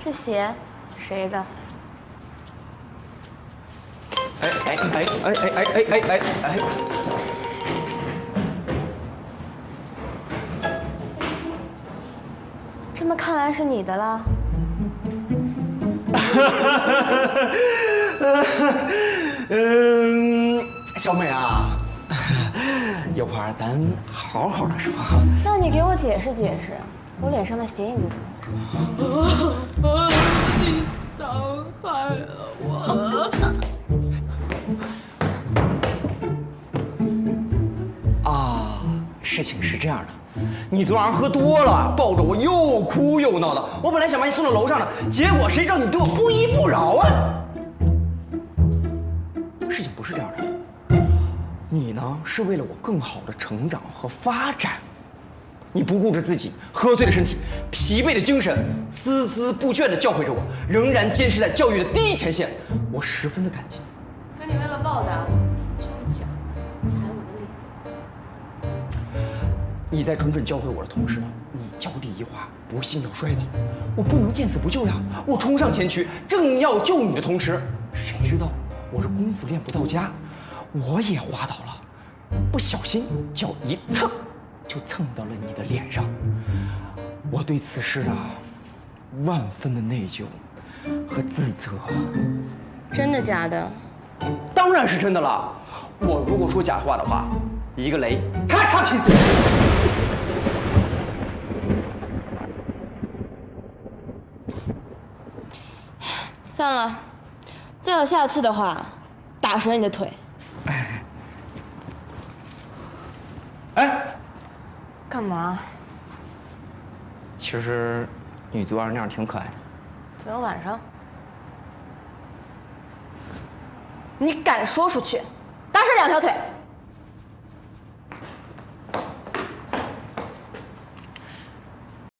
这鞋谁的？哎！这么看来是你的了。小美啊，一会儿咱好好的说。那你给我解释解释，我脸上的鞋印子怎么回事？你伤害了我。啊，事情是这样的，你昨晚上喝多了，抱着我又哭又闹的。我本来想把你送到楼上的，结果谁知道你对我不依不饶啊！事情不是这样的，你呢是为了我更好的成长和发展，你不顾着自己喝醉的身体、疲惫的精神，孜孜不倦地教诲着我，仍然坚持在教育的第一前线，我十分的感激你。所以你为了报答我，就用脚踩我的脸。你在谆谆教诲我的同时呢，你脚底一滑，不幸要摔倒，我不能见死不救呀！我冲上前去，正要救你的同时，谁知道我这功夫练不到家，我也滑倒了，不小心脚一蹭，就蹭到了你的脸上。我对此事啊，万分的内疚和自责。真的假的？当然是真的了。我如果说假话的话，一个雷，咔嚓劈死。算了，再有下次的话，打折你的腿。哎，干嘛？其实你昨晚那样挺可爱的。昨天晚上，你敢说出去，打折2条腿。